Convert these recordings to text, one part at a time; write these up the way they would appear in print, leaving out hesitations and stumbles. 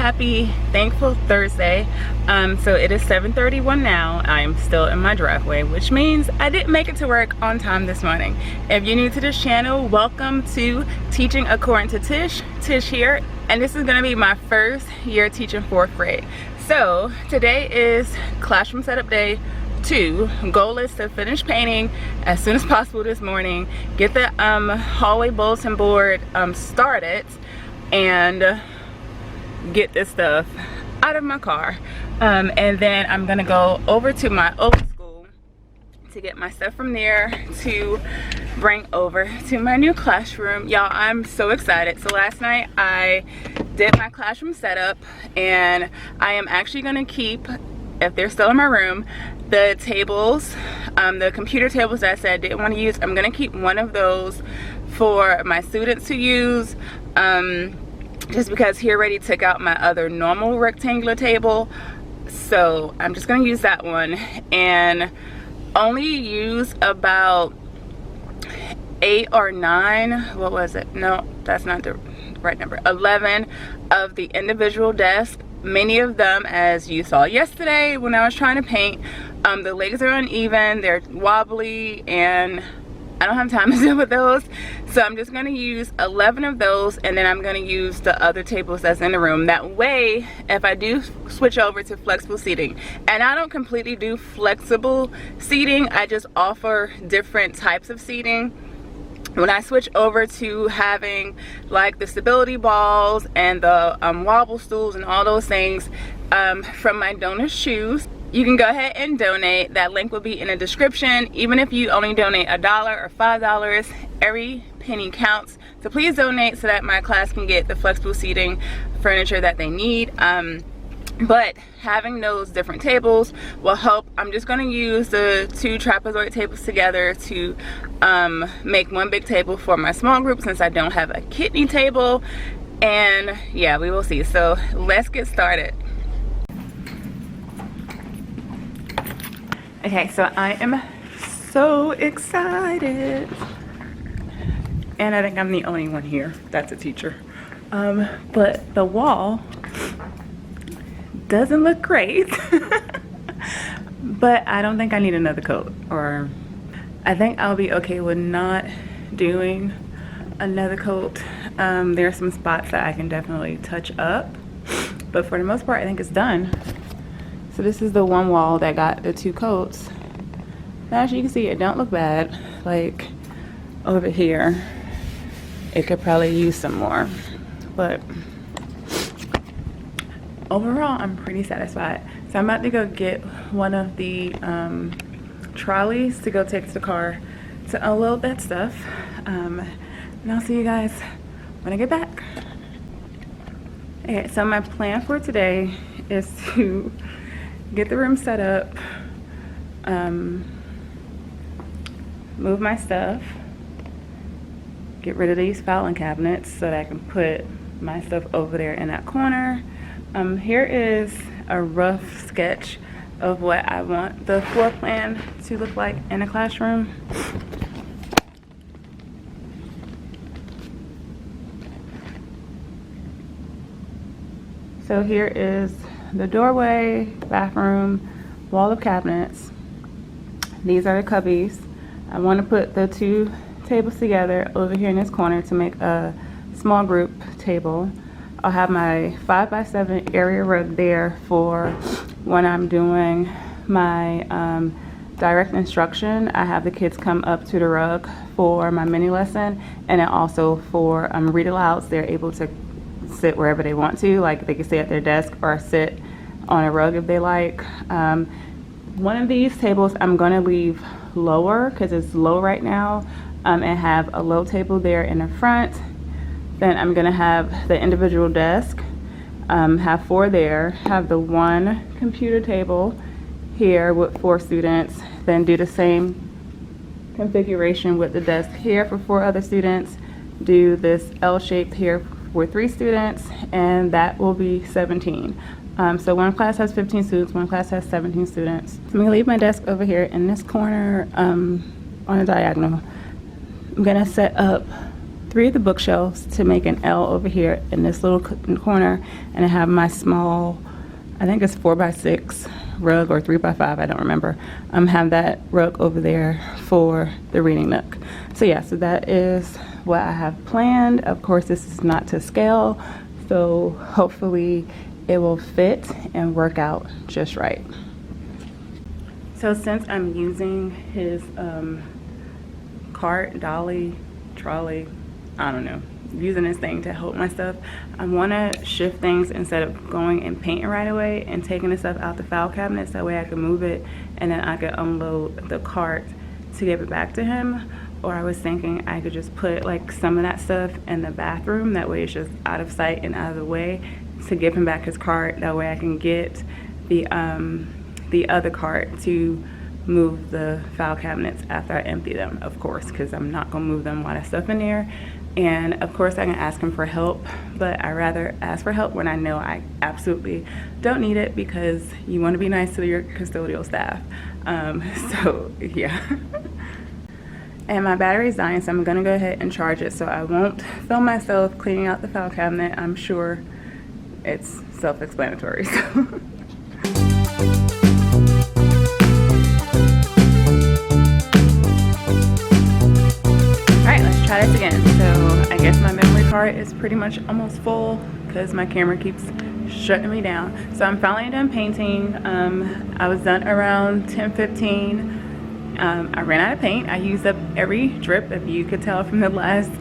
happy thankful Thursday. So it is 7:31 now. I'm still in my driveway, which means I didn't make it to work on time this morning. If you're new to this channel, welcome to Teaching According to Tish. Tish here, and this is going to be my first year teaching 4th grade. So today is classroom setup day 2. Goal is to finish painting as soon as possible this morning, get the hallway bulletin board started, and get this stuff out of my car. And then I'm gonna go over to my old school to get my stuff from there to bring over to my new classroom. Y'all, I'm so excited. So last night I did my classroom setup, and I am actually gonna keep, if they're still in my room, the tables, the computer tables that I said I didn't want to use. I'm gonna keep one of those for my students to use, just because he already took out my other normal rectangular table. So I'm just gonna use that one and only use about 8 or 9, what was it? No, that's not the right number. 11 of the individual desks. Many of them, as you saw yesterday when I was trying to paint, the legs are uneven, they're wobbly, and I don't have time to deal with those. So I'm just gonna use 11 of those, and then I'm gonna use the other tables that's in the room. That way, if I do switch over to flexible seating, and I don't completely do flexible seating, I just offer different types of seating. When I switch over to having like the stability balls and the wobble stools and all those things from my donors choose, you can go ahead and donate. That link will be in the description. Even if you only donate $1 or $5, every penny counts. So please donate so that my class can get the flexible seating furniture that they need. But having those different tables will help. I'm just going to use the 2 trapezoid tables together to make one big table for my small group, since I don't have a kidney table. And yeah, we will see. So let's get started. Okay, so I am so excited, and I think I'm the only one here that's a teacher. But the wall doesn't look great, but I don't think I need another coat, or I think I'll be okay with not doing another coat. There are some spots that I can definitely touch up, but for the most part I think it's done. So this is the one wall that got the 2 coats. Now, as you can see, it don't look bad. Like over here, it could probably use some more, but overall I'm pretty satisfied. So I'm about to go get one of the trolleys to go take to the car to unload that stuff, and I'll see you guys when I get back. Okay, so my plan for today is to get the room set up, move my stuff, get rid of these filing cabinets so that I can put my stuff over there in that corner. Here is a rough sketch of what I want the floor plan to look like in a classroom. So here is the doorway, bathroom, wall of cabinets. These are the cubbies. I want to put the 2 tables together over here in this corner to make a small group table. I'll have my 5x7 area rug there for when I'm doing my direct instruction. I have the kids come up to the rug for my mini lesson, and then also for read alouds. They're able to sit wherever they want to, like they can stay at their desk or sit on a rug if they like. One of these tables I'm going to leave lower because it's low right now, and have a low table there in the front. Then I'm going to have the individual desk, have 4 there, have the 1 computer table here with 4 students, then do the same configuration with the desk here for 4 other students, do this L-shaped here for 3 students, and that will be 17. So one class has 15 students, one class has 17 students. So I'm going to leave my desk over here in this corner on a diagonal. I'm going to set up 3 of the bookshelves to make an L over here in this little corner, and I have my small, I think it's 4x6 rug or 3x5, I don't remember. Have that rug over there for the reading nook. So yeah, so that is what I have planned. Of course, this is not to scale, so hopefully it will fit and work out just right. So since I'm using his cart, dolly, trolley, I don't know, using this thing to hold my stuff, I want to shift things instead of going and painting right away and taking the stuff out the file cabinets. That way I can move it and then I could unload the cart to give it back to him. Or I was thinking I could just put like some of that stuff in the bathroom. That way it's just out of sight and out of the way to give him back his cart. That way I can get the other cart to move the file cabinets after I empty them, of course, because I'm not gonna move them while there's stuff in there. And of course I can ask him for help, but I rather ask for help when I know I absolutely don't need it, because you want to be nice to your custodial staff. So yeah. And my battery's dying, so I'm gonna go ahead and charge it so I won't film myself cleaning out the file cabinet. I'm sure it's self-explanatory. So. Try this again. So I guess my memory card is pretty much almost full because my camera keeps shutting me down. So I'm finally done painting. I was done around 10:15. I ran out of paint. I used up every drip, if you could tell from the last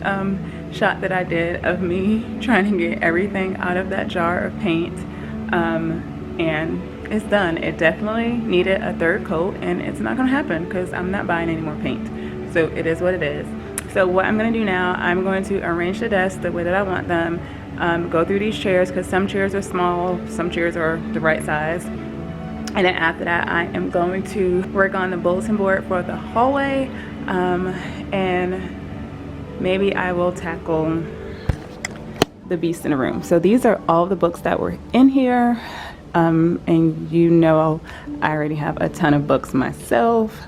shot that I did of me trying to get everything out of that jar of paint. And it's done. It definitely needed a 3rd coat, and it's not gonna happen because I'm not buying any more paint. So it is what it is. So what I'm going to do now, I'm going to arrange the desks the way that I want them, go through these chairs because some chairs are small, some chairs are the right size. And then after that, I am going to work on the bulletin board for the hallway, and maybe I will tackle the beast in the room. So these are all the books that were in here, and you know I already have a ton of books myself.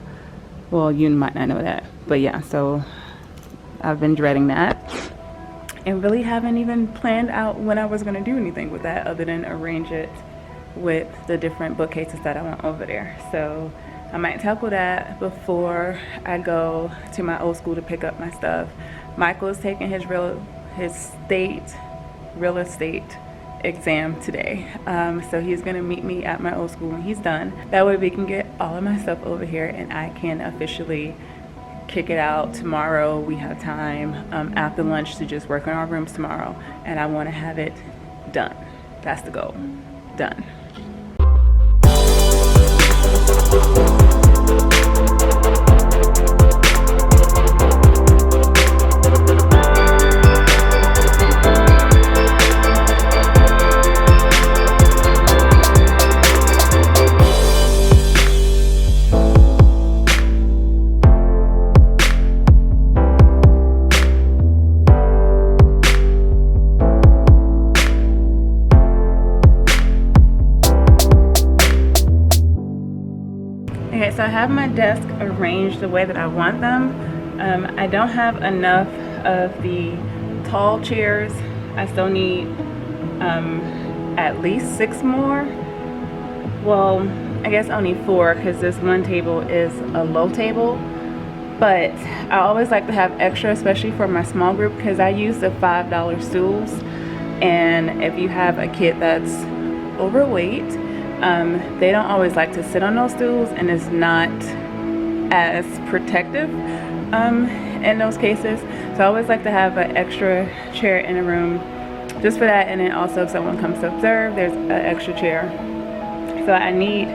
Well, you might not know that, but yeah, so I've been dreading that and really haven't even planned out when I was going to do anything with that other than arrange it with the different bookcases that I want over there. So I might tackle that before I go to my old school to pick up my stuff. Michael is taking his state real estate exam today, so he's going to meet me at my old school when he's done. That way we can get all of my stuff over here and I can officially kick it out tomorrow. We have time after lunch to just work on our rooms tomorrow, and I want to have it done. That's the goal. Done. Okay, so I have my desk arranged the way that I want them. I don't have enough of the tall chairs. I still need at least 6 more. Well, I guess only 4 because this one table is a low table. But I always like to have extra, especially for my small group, because I use the $5 stools. And if you have a kid that's overweight, they don't always like to sit on those stools, and it's not as protective in those cases. So I always like to have an extra chair in a room just for that, and then also if someone comes to observe, there's an extra chair. So I need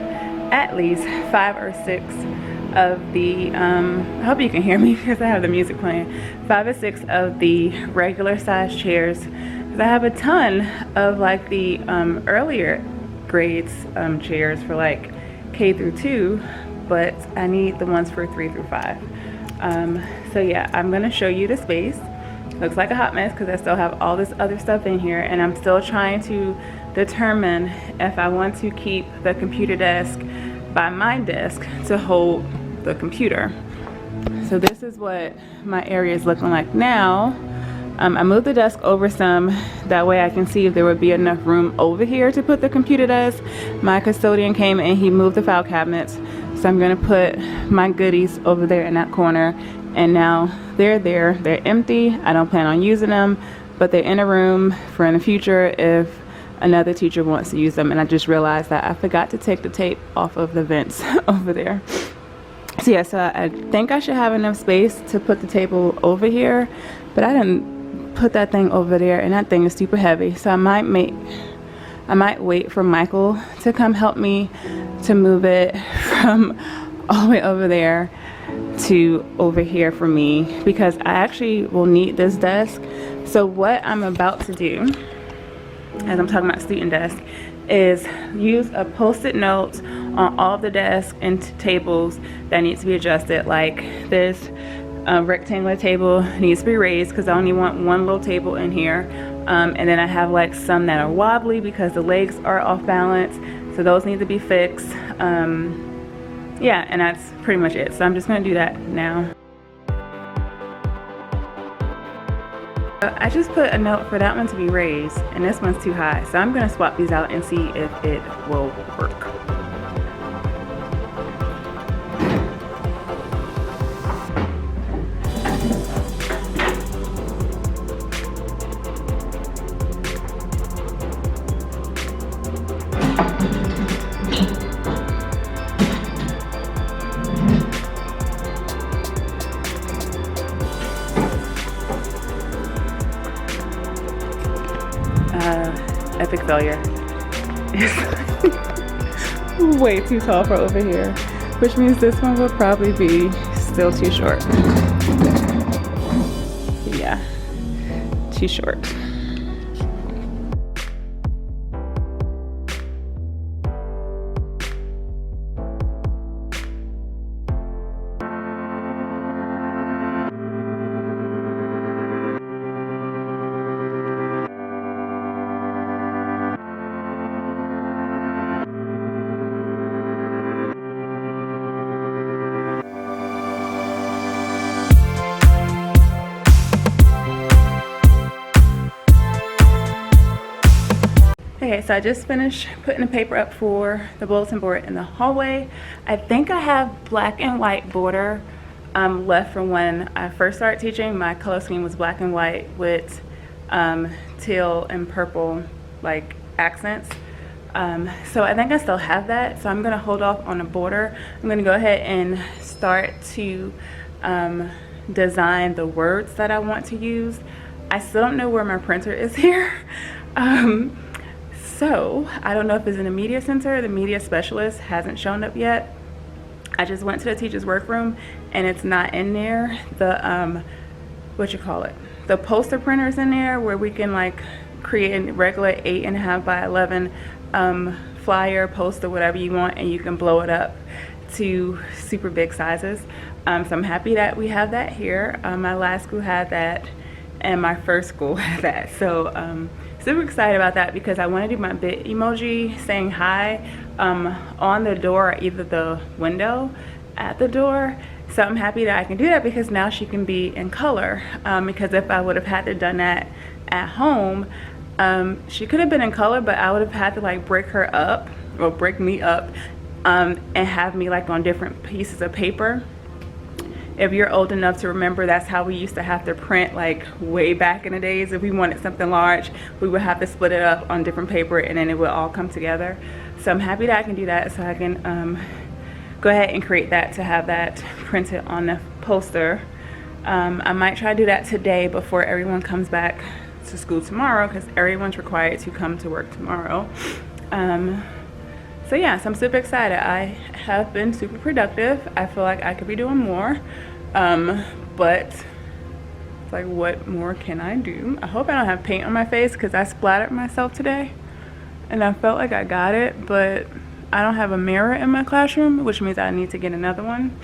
at least 5 or 6 of the, I hope you can hear me because I have the music playing, 5 or 6 of the regular size chairs, because I have a ton of like the earlier grades chairs for like K through 2, but I need the ones for 3 through 5. So yeah, I'm gonna show you the space. Looks like a hot mess because I still have all this other stuff in here, and I'm still trying to determine if I want to keep the computer desk by my desk to hold the computer. So this is what my area is looking like now. I moved the desk over some, that way I can see if there would be enough room over here to put the computer desk. My custodian came and he moved the file cabinets, so I'm gonna put my goodies over there in that corner, and now they're there. They're empty. I don't plan on using them, but they're in a room for in the future if another teacher wants to use them. And I just realized that I forgot to take the tape off of the vents over there. So yeah, so I think I should have enough space to put the table over here, but I didn't put that thing over there, and that thing is super heavy. So I might wait for Michael to come help me to move it from all the way over there to over here for me, because I actually will need this desk. So what I'm about to do, as I'm talking about student desk, is use a post-it note on all the desks and tables that need to be adjusted. Like this rectangular table needs to be raised because I only want one little table in here, and then I have like some that are wobbly because the legs are off balance, so those need to be fixed. Yeah, and that's pretty much it. So I'm just gonna do that now. I just put a note for that one to be raised, and this one's too high, so I'm gonna swap these out and see if it will work. Epic failure. It's way too tall for over here, which means this one will probably be still too short. Yeah, too short. Okay, so I just finished putting the paper up for the bulletin board in the hallway. I think I have black and white border left from when I first started teaching. My color scheme was black and white with teal and purple like accents. So I think I still have that, so I'm gonna hold off on the border. I'm gonna go ahead and start to design the words that I want to use. I still don't know where my printer is here. So I don't know if it's in the media center. The media specialist hasn't shown up yet. I just went to the teacher's workroom and it's not in there. The the poster printer is in there, where we can like create a regular 8.5 by 11 flyer, poster, whatever you want, and you can blow it up to super big sizes. So I'm happy that we have that here. My last school had that and my first school had that. So super excited about that, because I want to do my bit emoji saying hi on the door, either the window at the door. So I'm happy that I can do that, because now she can be in color, because if I would have had to done that at home, she could have been in color, but I would have had to like break her up, or break me up, and have me like on different pieces of paper. If you're old enough to remember, that's how we used to have to print like way back in the days. If we wanted something large, we would have to split it up on different paper and then it would all come together. So I'm happy that I can do that, so I can go ahead and create that to have that printed on the poster. I might try to do that today before everyone comes back to school tomorrow, because everyone's required to come to work tomorrow. So yeah, so I'm super excited. I have been super productive. I feel like I could be doing more, but it's like, what more can I do? I hope I don't have paint on my face, because I splattered myself today and I felt like I got it, but I don't have a mirror in my classroom, which means I need to get another one.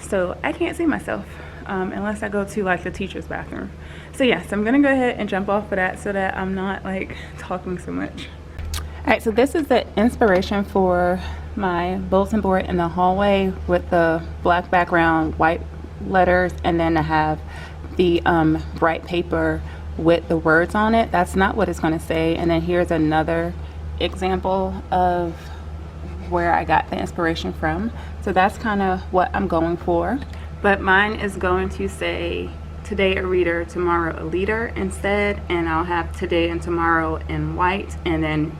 So I can't see myself unless I go to like the teacher's bathroom. So yeah, so I'm gonna go ahead and jump off of that so that I'm not like talking so much. All right, so this is the inspiration for my bulletin board in the hallway with the black background, white letters, and then I have the bright paper with the words on it. That's not what it's going to say. And then here's another example of where I got the inspiration from. So that's kind of what I'm going for. But mine is going to say today a reader, tomorrow a leader instead, and I'll have today and tomorrow in white, and then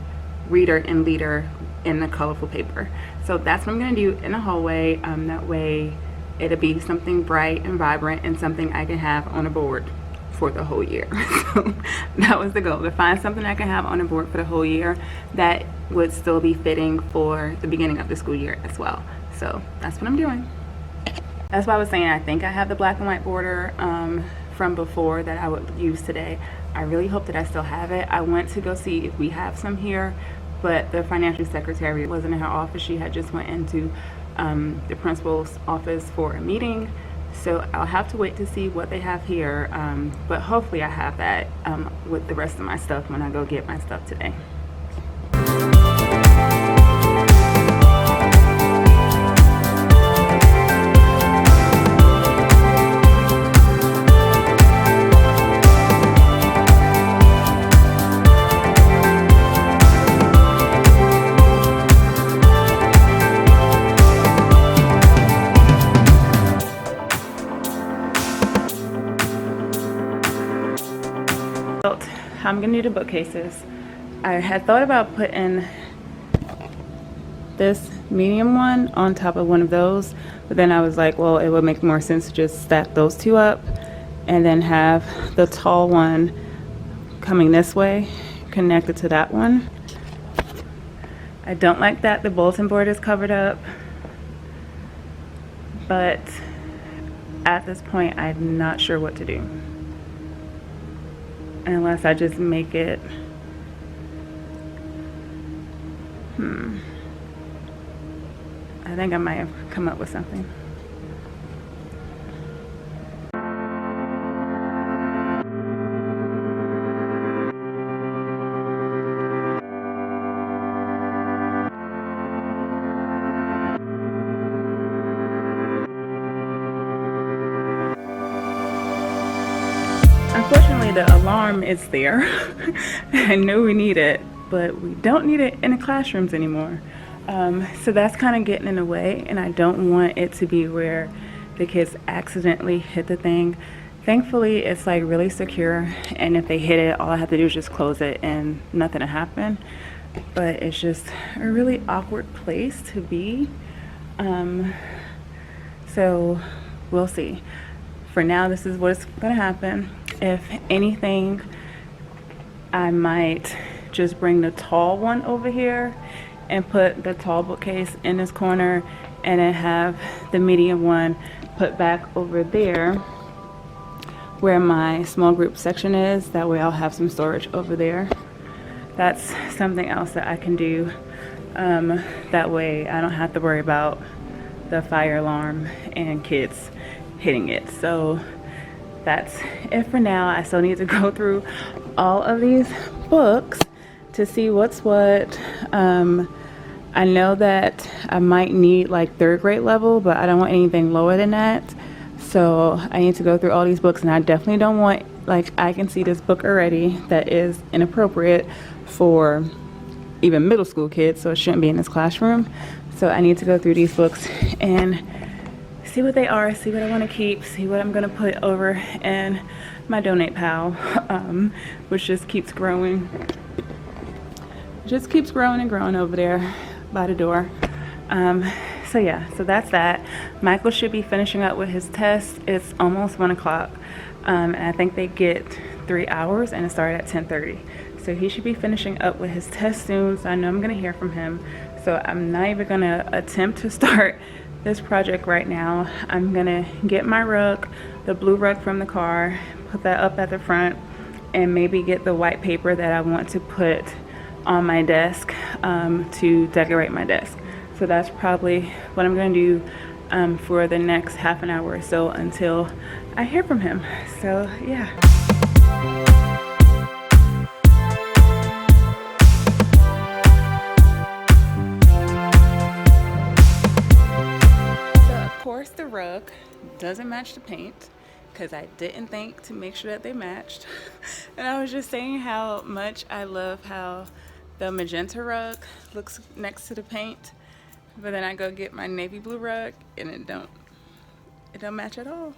reader and leader in the colorful paper. So that's what I'm going to do in the hallway. That way it'll be something bright and vibrant and something I can have on a board for the whole year. So that was the goal, to find something I can have on a board for the whole year that would still be fitting for the beginning of the school year as well. So that's what I'm doing. That's why I was saying I think I have the black and white border from before that I would use today. I really hope that I still have it. I went to go see if we have some here, but the financial secretary wasn't in her office. She had just went into the principal's office for a meeting. So I'll have to wait to see what they have here, but hopefully I have that with the rest of my stuff when I go get my stuff today. I'm gonna do the bookcases. I had thought about putting this medium one on top of one of those, but then I was like, well, it would make more sense to just stack those two up and then have the tall one coming this way connected to that one. I don't like that the bulletin board is covered up, but at this point I'm not sure what to do. Unless I just make it, I think I might have come up with something. Unfortunately, the alarm is there. I know we need it, but we don't need it in the classrooms anymore. So that's kind of getting in the way, and I don't want it to be where the kids accidentally hit the thing. Thankfully, it's like really secure, and if they hit it, all I have to do is just close it and nothing will happen. But it's just a really awkward place to be. So we'll see. For now, this is what's gonna happen. If anything, I might just bring the tall one over here and put the tall bookcase in this corner, and then have the medium one put back over there where my small group section is. That way I'll have some storage over there. That's something else that I can do. That way I don't have to worry about the fire alarm and kids hitting it. So that's it for now. I still need to go through all of these books to see what's what. I know that I might need like 3rd grade level, but I don't want anything lower than that. So I need to go through all these books, and I definitely don't want, like, I can see this book already that is inappropriate for even middle school kids, so it shouldn't be in this classroom. So I need to go through these books and see what they are, see what I want to keep, see what I'm going to put over in my donate pile, which just keeps growing. Just keeps growing and growing over there by the door. So yeah, so that's that. Michael should be finishing up with his test. It's almost 1 o'clock, and I think they get 3 hours, and it started at 10:30. So he should be finishing up with his test soon, so I know I'm gonna hear from him. So I'm not even gonna attempt to start this project right now. I'm gonna get my rug, the blue rug from the car, put that up at the front, and maybe get the white paper that I want to put on my desk to decorate my desk. So that's probably what I'm gonna do for the next half an hour or so until I hear from him. So yeah. So of course the rug doesn't match the paint. because I didn't think to make sure that they matched. And I was just saying how much I love how the magenta rug looks next to the paint, but then I go get my navy blue rug and it don't match at all.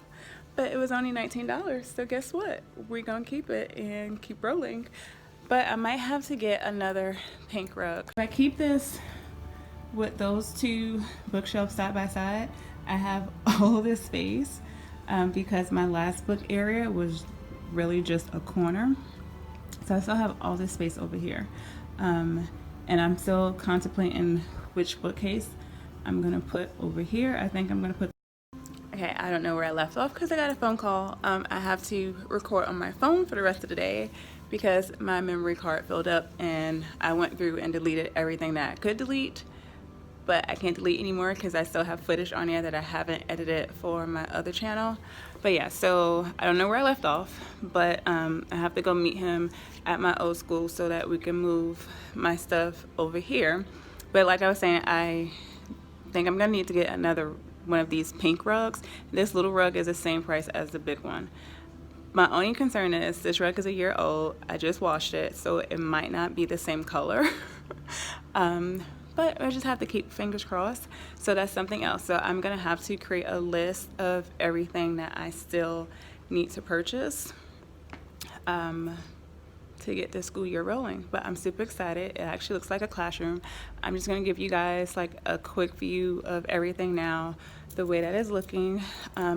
But it was only $19, so guess what? We're gonna keep it and keep rolling. But I might have to get another pink rug. If I keep this with those two bookshelves side by side, I have all this space because my last book area was really just a corner. So I still have all this space over here. And I'm still contemplating which bookcase I'm gonna put over here. I think I'm gonna put, okay, I don't know where I left off because I got a phone call. I have to record on my phone for the rest of the day because my memory card filled up and I went through and deleted everything that I could delete, but I can't delete anymore because I still have footage on there that I haven't edited for my other channel. But yeah, so I don't know where I left off, but I have to go meet him at my old school so that we can move my stuff over here. But like I was saying, I think I'm gonna need to get another one of these pink rugs. This little rug is the same price as the big one. My only concern is this rug is a year old. I just washed it, so it might not be the same color. But I just have to keep fingers crossed. So that's something else. So I'm gonna have to create a list of everything that I still need to purchase to get this school year rolling. But I'm super excited. It actually looks like a classroom. I'm just gonna give you guys like a quick view of everything now, the way that is looking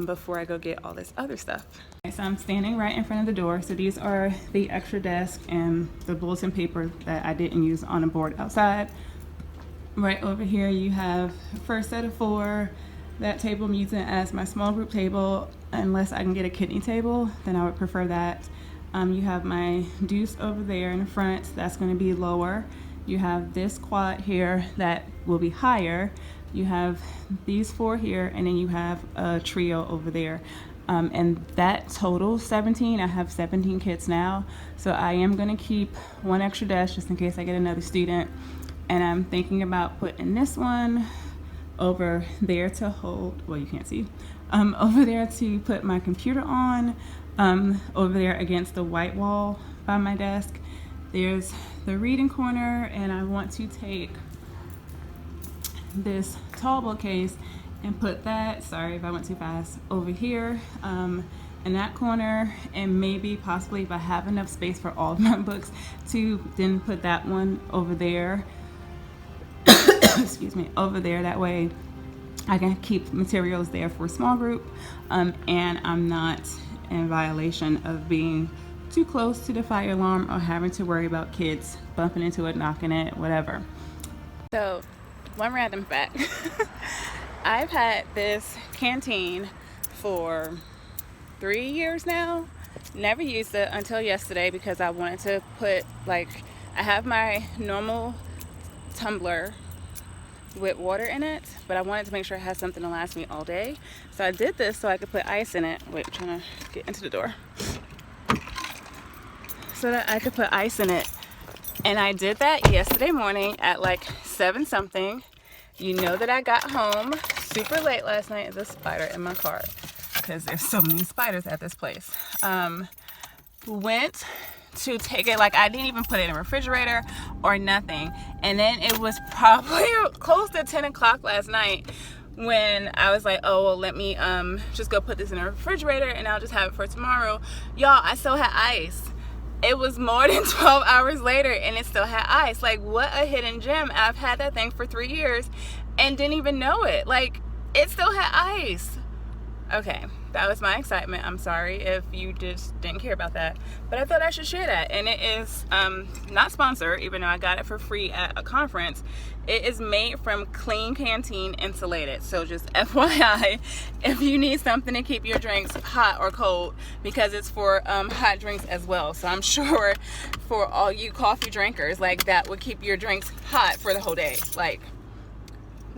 before I go get all this other stuff. Okay, so I'm standing right in front of the door. So these are the extra desk and the bulletin paper that I didn't use on a board outside. Right over here you have first set of 4. That table I'm using as my small group table. Unless I can get a kidney table, then I would prefer that. You have my deuce over there in the front, that's going to be lower. You have this quad here that will be higher. You have these 4 here, and then you have a trio over there. And that total 17. I have 17 kids now, so I am going to keep one extra desk just in case I get another student. And I'm thinking about putting this one over there to hold, well, you can't see, over there to put my computer on, over there against the white wall by my desk. There's the reading corner, and I want to take this tall bookcase and put that, sorry if I went too fast, over here in that corner, and maybe possibly if I have enough space for all of my books to then put that one over there. Excuse me, over there. That way I can keep materials there for a small group, and I'm not in violation of being too close to the fire alarm or having to worry about kids bumping into it, knocking it, whatever. So, one random fact. I've had this canteen for 3 years now. Never used it until yesterday because I wanted to put, like, I have my normal tumbler with water in it, but I wanted to make sure it has something to last me all day. So I did this so I could put ice in it. Wait, I'm trying to get into the door. So that I could put ice in it. And I did that yesterday morning at like 7 something. You know that I got home super late last night. There's a spider in my car because there's so many spiders at this place. Went to take it, like I didn't even put it in a refrigerator or nothing. And then it was probably close to 10 o'clock last night when I was like, oh, well, let me just go put this in a refrigerator and I'll just have it for tomorrow. Y'all, I still had ice. It was more than 12 hours later and it still had ice. Like, what a hidden gem. I've had that thing for 3 years and didn't even know it. Like, it still had ice. Okay, that was my excitement. I'm sorry if you just didn't care about that, but I thought I should share that. And it is not sponsored, even though I got it for free at a conference. It is made from clean canteen insulated. So just FYI, if you need something to keep your drinks hot or cold, because it's for hot drinks as well. So I'm sure for all you coffee drinkers, like, that would keep your drinks hot for the whole day. Like,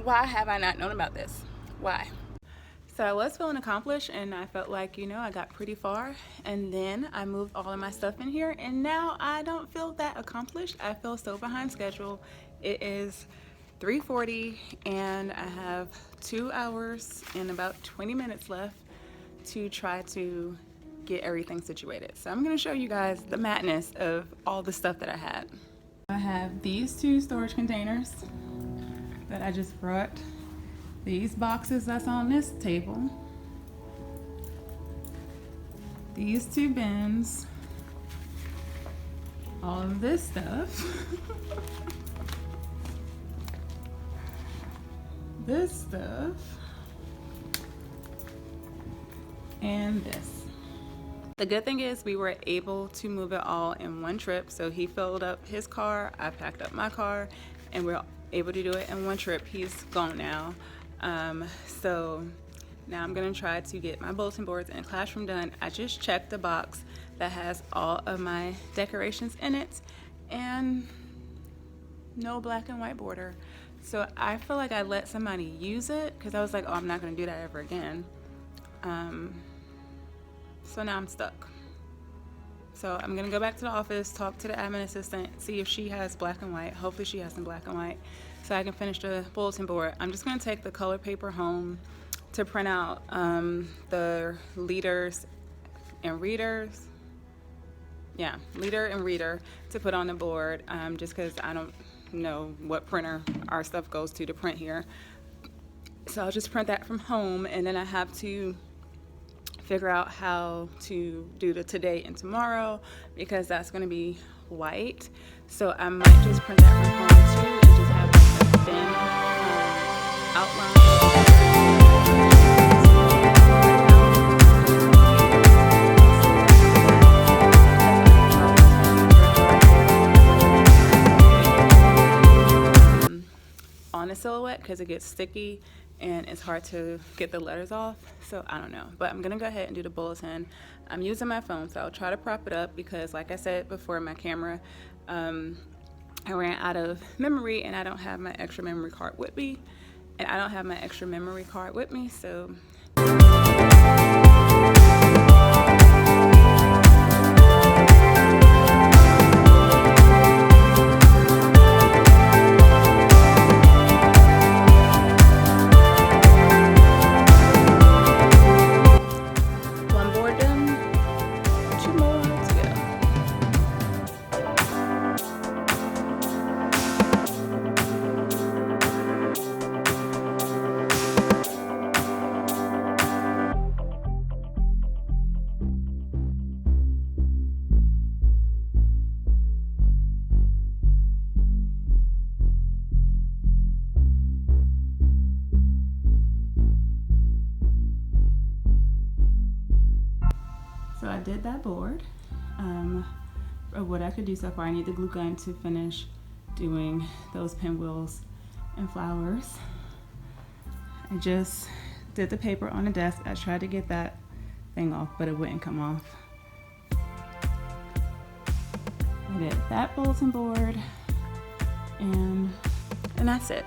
why have I not known about this? Why? So I was feeling accomplished and I felt like, you know, I got pretty far, and then I moved all of my stuff in here and now I don't feel that accomplished. I feel so behind schedule. It is 3:40 and I have 2 hours and about 20 minutes left to try to get everything situated. So I'm gonna show you guys the madness of all the stuff that I had. I have these 2 storage containers that I just brought, these boxes that's on this table, these 2 bins, all of this stuff, this stuff, and this. The good thing is we were able to move it all in one trip. So he filled up his car, I packed up my car, and we're able to do it in one trip. He's gone now. So now I'm gonna try to get my bulletin boards and classroom done. I just checked the box that has all of my decorations in it and no black and white border. So I feel like I let somebody use it because I was like, oh, I'm not gonna do that ever again. So now I'm stuck. So I'm gonna go back to the office, talk to the admin assistant, see if she has black and white. Hopefully she has some black and white so I can finish the bulletin board. I'm just gonna take the color paper home to print out the leaders and readers. Yeah, leader and reader to put on the board, just because I don't know what printer our stuff goes to print here. So I'll just print that from home, and then I have to figure out how to do the today and tomorrow because that's going to be white. So I might just print that from home too and just have like a thin outline on a silhouette because it gets sticky and it's hard to get the letters off, so I don't know. But I'm gonna go ahead and do the bulletin. I'm using my phone, so I'll try to prop it up because like I said before, my camera, I ran out of memory and I don't have my extra memory card with me. So I did that board. What I could do so far, I need the glue gun to finish doing those pinwheels and flowers. I just did the paper on the desk. I tried to get that thing off, but it wouldn't come off. I did that bulletin board, and that's it.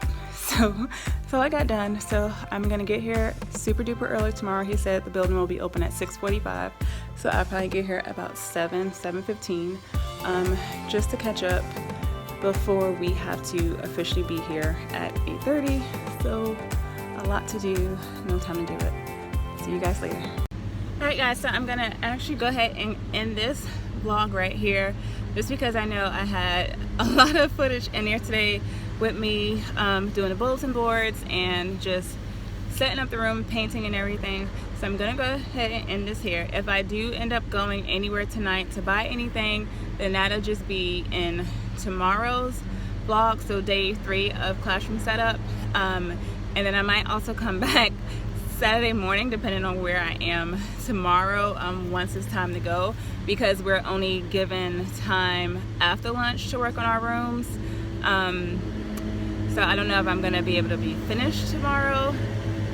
So I got done. So I'm gonna get here super duper early tomorrow. He said the building will be open at 6:45. So I'll probably get here about 7:15, just to catch up before we have to officially be here at 8:30. So a lot to do, no time to do it. See you guys later. All right guys, so I'm gonna actually go ahead and end this vlog right here, just because I know I had a lot of footage in there today with me doing the bulletin boards and just setting up the room, painting and everything. So I'm gonna go ahead and end this here. If I do end up going anywhere tonight to buy anything, then that'll just be in tomorrow's vlog, so day 3 of classroom setup. And then I might also come back Saturday morning, depending on where I am tomorrow, once it's time to go, because we're only given time after lunch to work on our rooms. So I don't know if I'm gonna be able to be finished tomorrow,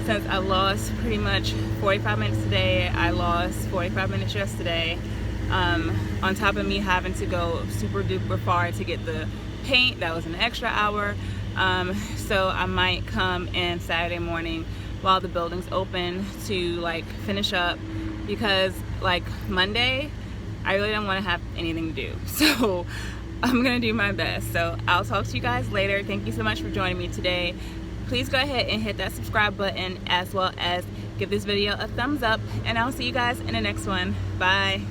since I lost pretty much 45 minutes today. I lost 45 minutes yesterday, on top of me having to go super duper far to get the paint. That was an extra hour. So I might come in Saturday morning while the building's open to like finish up, because like Monday I really don't want to have anything to do. So I'm gonna do my best. So I'll talk to you guys later. Thank you so much for joining me today. Please go ahead and hit that subscribe button, as well as give this video a thumbs up, and I'll see you guys in the next one. Bye.